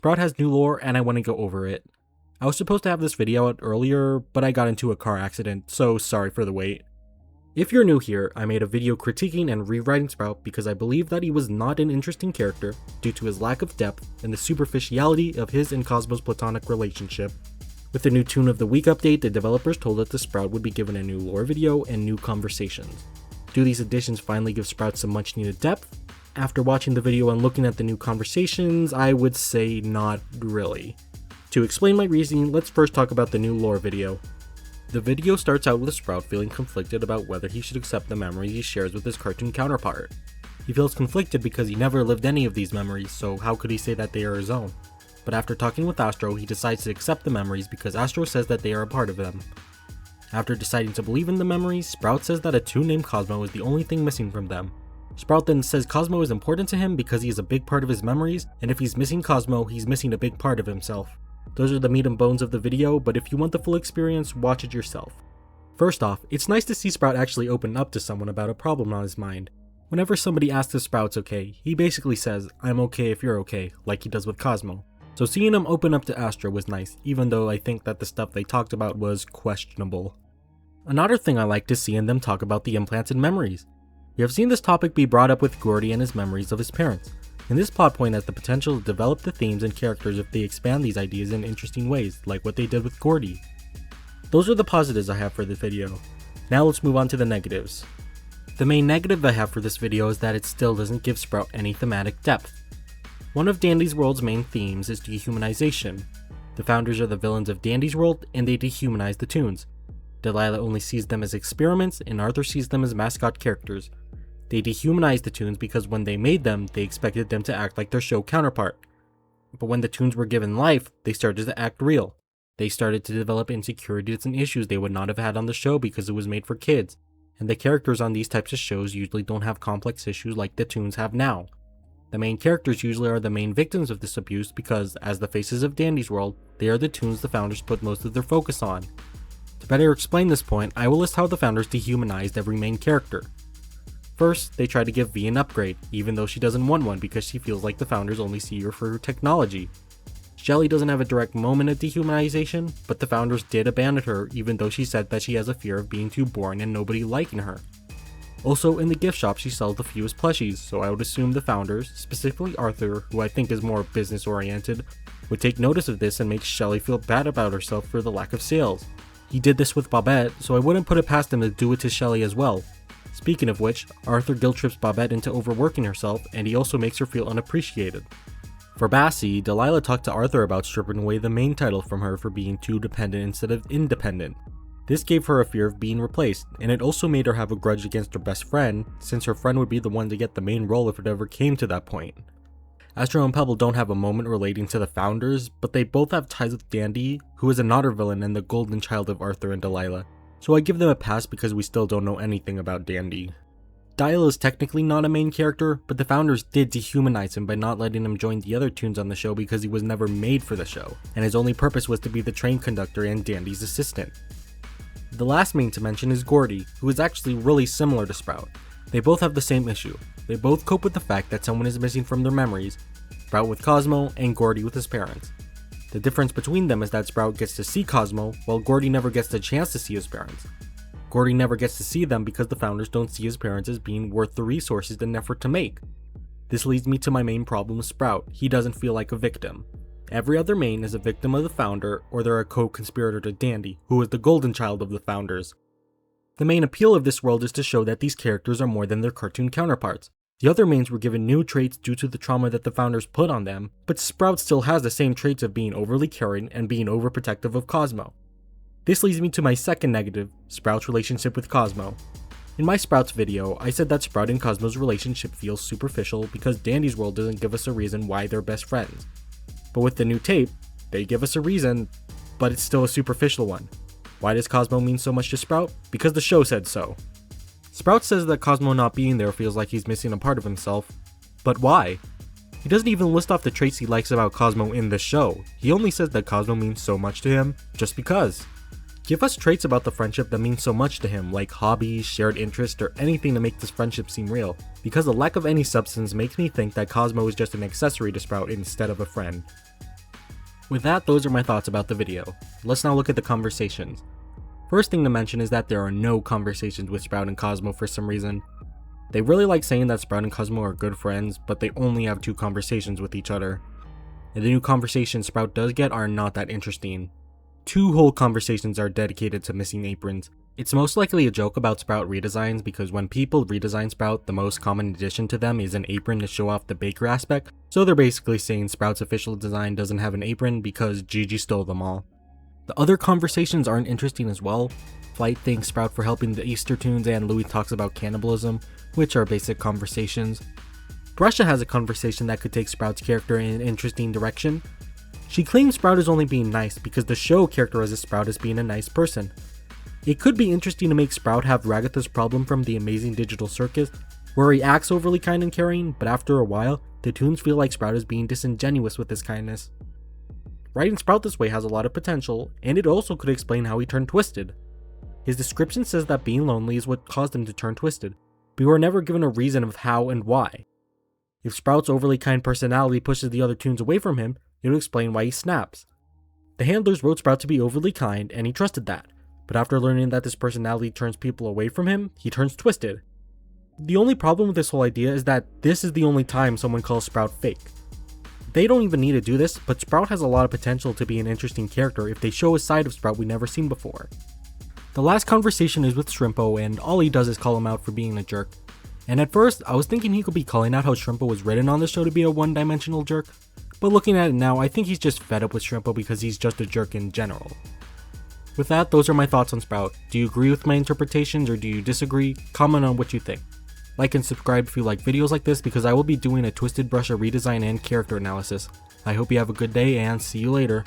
Sprout has new lore and I want to go over it. I was supposed to have this video out earlier, but I got into a car accident, so sorry for the wait. If you're new here, I made a video critiquing and rewriting Sprout because I believe that he was not an interesting character due to his lack of depth and the superficiality of his and Cosmo's platonic relationship. With the new Toon of the Week update, the developers told us the Sprout would be given a new lore video and new conversations. Do these additions finally give Sprout some much needed depth? After watching the video and looking at the new conversations, I would say not really. To explain my reasoning, let's first talk about the new lore video. The video starts out with Sprout feeling conflicted about whether he should accept the memories he shares with his cartoon counterpart. He feels conflicted because he never lived any of these memories, so how could he say that they are his own? But after talking with Astro, he decides to accept the memories because Astro says that they are a part of them. After deciding to believe in the memories, Sprout says that a toon named Cosmo is the only thing missing from them. Sprout then says Cosmo is important to him because he is a big part of his memories, and if he's missing Cosmo, he's missing a big part of himself. Those are the meat and bones of the video, but if you want the full experience, watch it yourself. First off, it's nice to see Sprout actually open up to someone about a problem on his mind. Whenever somebody asks if Sprout's okay, he basically says, "I'm okay if you're okay," like he does with Cosmo. So seeing him open up to Astro was nice, even though I think that the stuff they talked about was questionable. Another thing I like to see in them talk about the implanted memories. We have seen this topic be brought up with Gordy and his memories of his parents, and this plot point has the potential to develop the themes and characters if they expand these ideas in interesting ways, like what they did with Gordy. Those are the positives I have for the video. Now let's move on to the negatives. The main negative I have for this video is that it still doesn't give Sprout any thematic depth. One of Dandy's World's main themes is dehumanization. The founders are the villains of Dandy's World and they dehumanize the toons. Delilah only sees them as experiments and Arthur sees them as mascot characters. They dehumanized the toons because when they made them, they expected them to act like their show counterpart. But when the toons were given life, they started to act real. They started to develop insecurities and issues they would not have had on the show because it was made for kids. And the characters on these types of shows usually don't have complex issues like the toons have now. The main characters usually are the main victims of this abuse because, as the faces of Dandy's World, they are the toons the founders put most of their focus on. To better explain this point, I will list how the founders dehumanized every main character. First, they try to give V an upgrade, even though she doesn't want one because she feels like the founders only see her for her technology. Shelly doesn't have a direct moment of dehumanization, but the founders did abandon her even though she said that she has a fear of being too boring and nobody liking her. Also, in the gift shop she sells the fewest plushies, so I would assume the founders, specifically Arthur, who I think is more business oriented, would take notice of this and make Shelly feel bad about herself for the lack of sales. He did this with Babette, so I wouldn't put it past him to do it to Shelly as well. Speaking of which, Arthur guilt trips Babette into overworking herself, and he also makes her feel unappreciated. For Bassie, Delilah talked to Arthur about stripping away the main title from her for being too dependent instead of independent. This gave her a fear of being replaced, and it also made her have a grudge against her best friend, since her friend would be the one to get the main role if it ever came to that point. Astro and Pebble don't have a moment relating to the founders, but they both have ties with Dandy, who is another villain and the golden child of Arthur and Delilah, so I give them a pass because we still don't know anything about Dandy. Dial is technically not a main character, but the founders did dehumanize him by not letting him join the other toons on the show because he was never made for the show, and his only purpose was to be the train conductor and Dandy's assistant. The last main to mention is Gordy, who is actually really similar to Sprout. They both have the same issue. They both cope with the fact that someone is missing from their memories, Sprout with Cosmo and Gordy with his parents. The difference between them is that Sprout gets to see Cosmo, while Gordy never gets the chance to see his parents. Gordy never gets to see them because the founders don't see his parents as being worth the resources and effort to make. This leads me to my main problem with Sprout. He doesn't feel like a victim. Every other main is a victim of the founder, or they're a co-conspirator to Dandy, who is the golden child of the founders. The main appeal of this world is to show that these characters are more than their cartoon counterparts. The other mains were given new traits due to the trauma that the founders put on them, but Sprout still has the same traits of being overly caring and being overprotective of Cosmo. This leads me to my second negative, Sprout's relationship with Cosmo. In my Sprouts video, I said that Sprout and Cosmo's relationship feels superficial because Dandy's World doesn't give us a reason why they're best friends. But with the new tape, they give us a reason, but it's still a superficial one. Why does Cosmo mean so much to Sprout? Because the show said so. Sprout says that Cosmo not being there feels like he's missing a part of himself, but why? He doesn't even list off the traits he likes about Cosmo in the show. He only says that Cosmo means so much to him just because. Give us traits about the friendship that mean so much to him, like hobbies, shared interests, or anything to make this friendship seem real, because the lack of any substance makes me think that Cosmo is just an accessory to Sprout instead of a friend. With that, those are my thoughts about the video. Let's now look at the conversations. First thing to mention is that there are no conversations with Sprout and Cosmo for some reason. They really like saying that Sprout and Cosmo are good friends, but they only have 2 conversations with each other. And the new conversations Sprout does get are not that interesting. 2 whole conversations are dedicated to missing aprons. It's most likely a joke about Sprout redesigns because when people redesign Sprout, the most common addition to them is an apron to show off the baker aspect, so they're basically saying Sprout's official design doesn't have an apron because Gigi stole them all. The other conversations aren't interesting as well. Flight thanks Sprout for helping the Easter Toons and Louie talks about cannibalism, which are basic conversations. Brusha has a conversation that could take Sprout's character in an interesting direction. She claims Sprout is only being nice because the show characterizes Sprout as being a nice person. It could be interesting to make Sprout have Ragatha's problem from the Amazing Digital Circus, where he acts overly kind and caring, but after a while, the Toons feel like Sprout is being disingenuous with his kindness. Writing Sprout this way has a lot of potential, and it also could explain how he turned twisted. His description says that being lonely is what caused him to turn twisted, but we were never given a reason of how and why. If Sprout's overly kind personality pushes the other Toons away from him, it would explain why he snaps. The handlers wrote Sprout to be overly kind, and he trusted that, but after learning that this personality turns people away from him, he turns twisted. The only problem with this whole idea is that this is the only time someone calls Sprout fake. They don't even need to do this, but Sprout has a lot of potential to be an interesting character if they show a side of Sprout we've never seen before. The last conversation is with Shrimpo, and all he does is call him out for being a jerk. And at first, I was thinking he could be calling out how Shrimpo was written on the show to be a one-dimensional jerk, but looking at it now, I think he's just fed up with Shrimpo because he's just a jerk in general. With that, those are my thoughts on Sprout. Do you agree with my interpretations or do you disagree? Comment on what you think. Like and subscribe if you like videos like this because I will be doing a Twisted Brusha redesign and character analysis. I hope you have a good day and see you later.